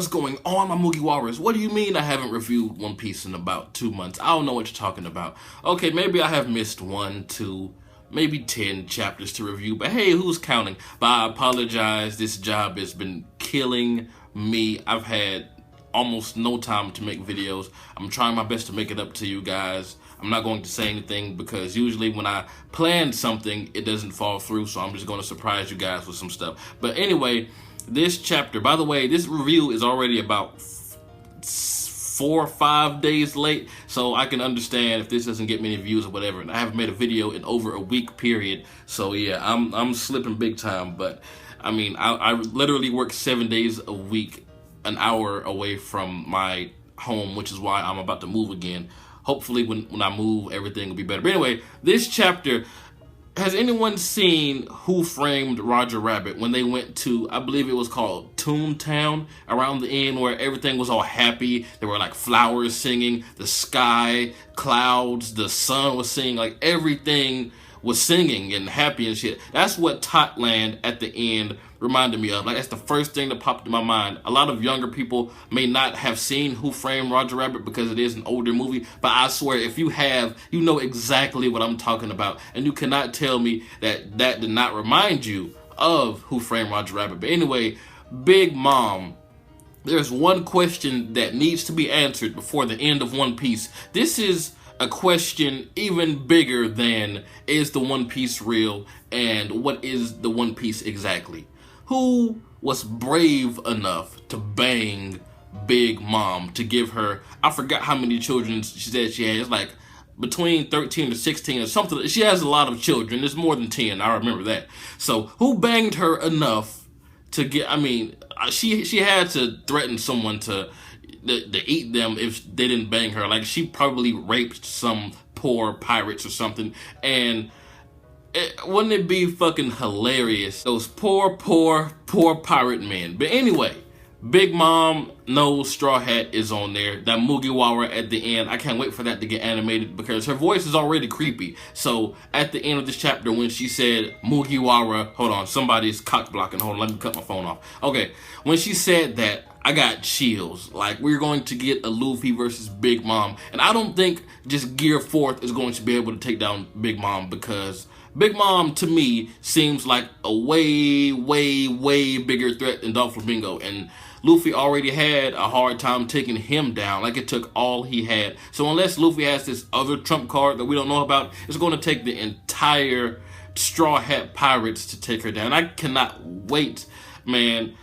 What's going on, my Mugiwaras? What do you mean I haven't reviewed One Piece in about 2 months? I don't know what you're talking about. Okay, maybe I have missed 1, 2, maybe 10 chapters to review, but hey, who's counting? But I apologize, this job has been killing me. I've had almost no time to make videos. I'm trying my best to make it up to you guys. I'm not going to say anything because usually when I plan something, it doesn't fall through, so I'm just going to surprise you guys with some stuff. But anyway, this chapter, by the way, this review is already about 4 or 5 days late, so I can understand if this doesn't get many views or whatever. And I haven't made a video in over a week period, so yeah, I'm slipping big time. But I mean, I literally work 7 days a week, an hour away from my home, which is why I'm about to move again. Hopefully when I move, everything will be better. But anyway, this chapter, has anyone seen Who Framed Roger Rabbit when they went to, I believe it was called Toontown, around the end where everything was all happy? There were like flowers singing, the sky, clouds, the sun was singing, like everything was singing and happy and shit. That's what Totland at the end reminded me of. Like, that's the first thing that popped in my mind. A lot of younger people may not have seen Who Framed Roger Rabbit because it is an older movie, but I swear if you have, you know exactly what I'm talking about, and you cannot tell me that that did not remind you of Who Framed Roger Rabbit. But anyway, Big Mom, there's one question that needs to be answered before the end of One Piece. This is a question even bigger than, is the One Piece real and what is the One Piece exactly? Who was brave enough to bang Big Mom, to give her, I forgot how many children she said she had. It's like between 13 to 16 or something. She has a lot of children. It's more than 10, I remember that. So who banged her enough to get, I mean, she had to threaten someone to eat them if they didn't bang her. Like, she probably raped some poor pirates or something, and wouldn't it be fucking hilarious? Those poor pirate men. But anyway, Big Mom knows Straw Hat is on there. That Mugiwara at the end, I can't wait for that to get animated because her voice is already creepy. So at the end of this chapter, when she said Mugiwara, hold on, somebody's cock blocking. Hold on, let me cut my phone off. Okay, when she said that, I got chills. Like, we're going to get a Luffy versus Big Mom. And I don't think just Gear 4th is going to be able to take down Big Mom, because Big Mom, to me, seems like a way bigger threat than Doflamingo. And Luffy already had a hard time taking him down. Like, it took all he had. So unless Luffy has this other trump card that we don't know about, it's going to take the entire Straw Hat Pirates to take her down. I cannot wait, man.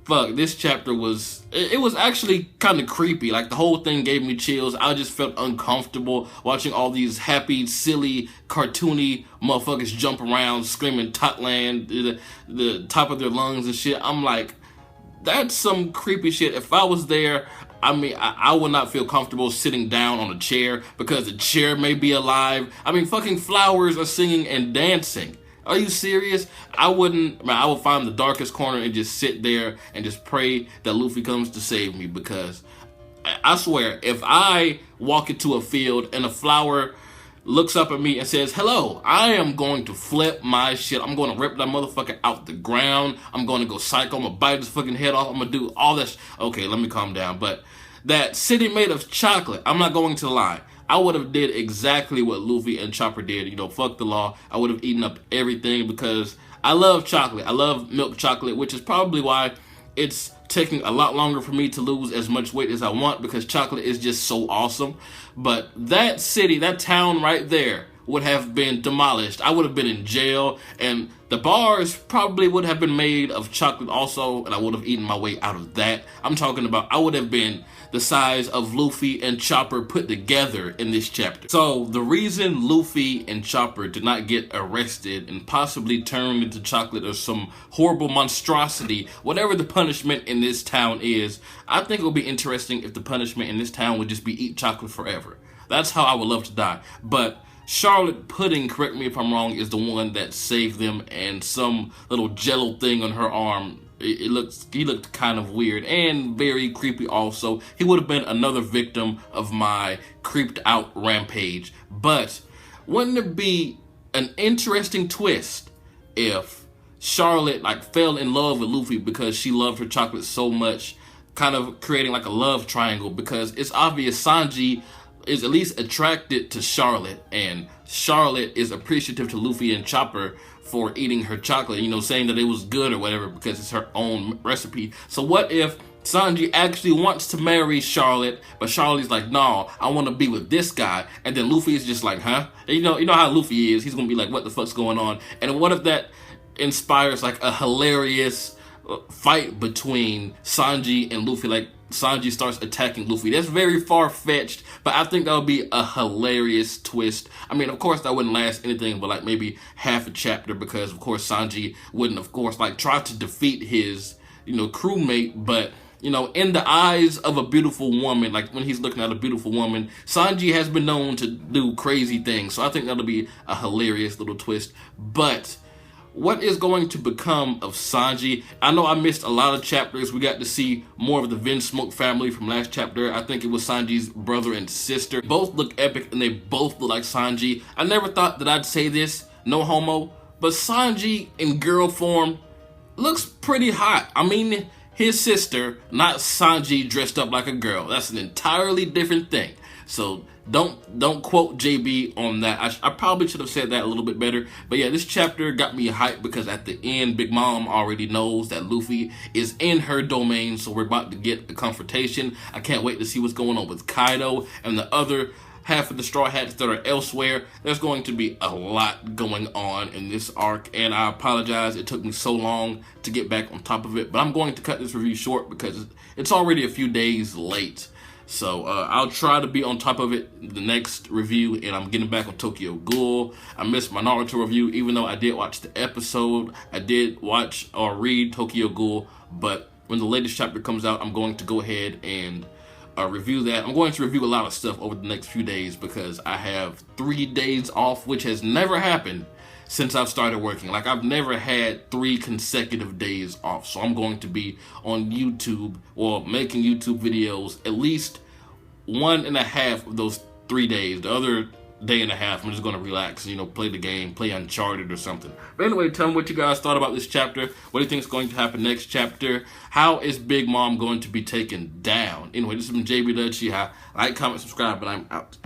Fuck, this chapter was, it was actually kind of creepy. Like, the whole thing gave me chills. I just felt uncomfortable watching all these happy, silly, cartoony motherfuckers jump around, screaming Totland, the top of their lungs and shit. I'm like, that's some creepy shit. If I was there, I mean, I would not feel comfortable sitting down on a chair because the chair may be alive. I mean, fucking flowers are singing and dancing. Are you serious? I would find the darkest corner and just sit there and just pray that Luffy comes to save me, because I swear, if I walk into a field and a flower looks up at me and says, hello, I am going to flip my shit. I'm going to rip that motherfucker out the ground. I'm going to go psycho. I'm going to bite his fucking head off. I'm going to do all that. Okay, let me calm down. But that city made of chocolate, I'm not going to lie. I would have did exactly what Luffy and Chopper did. You know, fuck the law. I would have eaten up everything because I love chocolate. I love milk chocolate, which is probably why it's taking a lot longer for me to lose as much weight as I want, because chocolate is just so awesome. But that city, that town right there would have been demolished. I would have been in jail, and the bars probably would have been made of chocolate also, and I would have eaten my way out of that. I'm talking about, I would have been the size of Luffy and Chopper put together in this chapter. So the reason Luffy and Chopper did not get arrested and possibly turned into chocolate or some horrible monstrosity, whatever the punishment in this town is, I think it would be interesting if the punishment in this town would just be eat chocolate forever. That's how I would love to die. But Charlotte Pudding, correct me if I'm wrong, is the one that saved them, and some little jello thing on her arm, he looked kind of weird and very creepy also. He would have been another victim of my creeped out rampage. But wouldn't it be an interesting twist if Charlotte like fell in love with Luffy because she loved her chocolate so much, kind of creating like a love triangle, because it's obvious Sanji is at least attracted to Charlotte, and Charlotte is appreciative to Luffy and Chopper for eating her chocolate, you know, saying that it was good or whatever because it's her own recipe. So what if Sanji actually wants to marry Charlotte, but Charlotte's like, no, I want to be with this guy, and then Luffy is just like, huh? And you know how Luffy is. He's gonna be like, what the fuck's going on? And what if that inspires like a hilarious fight between Sanji and Luffy? Like Sanji starts attacking Luffy. That's very far-fetched, but I think that would be a hilarious twist. I mean, of course, that wouldn't last anything but like maybe half a chapter, because of course Sanji wouldn't, of course, like try to defeat his, you know, crewmate, but you know, in the eyes of a beautiful woman, like when he's looking at a beautiful woman, Sanji has been known to do crazy things. So I think that'll be a hilarious little twist. But what is going to become of Sanji? I know I missed a lot of chapters. We got to see more of the Vinsmoke family from last chapter. I think it was Sanji's brother and sister. Both look epic and they both look like Sanji. I never thought that I'd say this, no homo, but Sanji in girl form looks pretty hot. I mean, his sister, not Sanji dressed up like a girl. That's an entirely different thing. So don't quote JB on that. I probably should have said that a little bit better. But yeah, this chapter got me hyped because at the end, Big Mom already knows that Luffy is in her domain. So we're about to get a confrontation. I can't wait to see what's going on with Kaido and the other half of the Straw Hats that are elsewhere. There's going to be a lot going on in this arc, and I apologize it took me so long to get back on top of it, but I'm going to cut this review short because it's already a few days late. So I'll try to be on top of it the next review, and I'm getting back on Tokyo Ghoul. I missed my Naruto review, even though I did watch the episode. I did watch or read Tokyo Ghoul, but when the latest chapter comes out, I'm going to go ahead and review that. I'm going to review a lot of stuff over the next few days because I have 3 days off, which has never happened since I've started working. Like, I've never had 3 consecutive days off. So I'm going to be on YouTube or making YouTube videos at least 1.5 of those 3 days. The other day and a half, I'm just going to relax, you know, play the game, play Uncharted or something. But anyway, tell me what you guys thought about this chapter. What do you think is going to happen next chapter? How is Big Mom going to be taken down? Anyway, this has been jbDAuchiha. Like, comment, subscribe, and I'm out.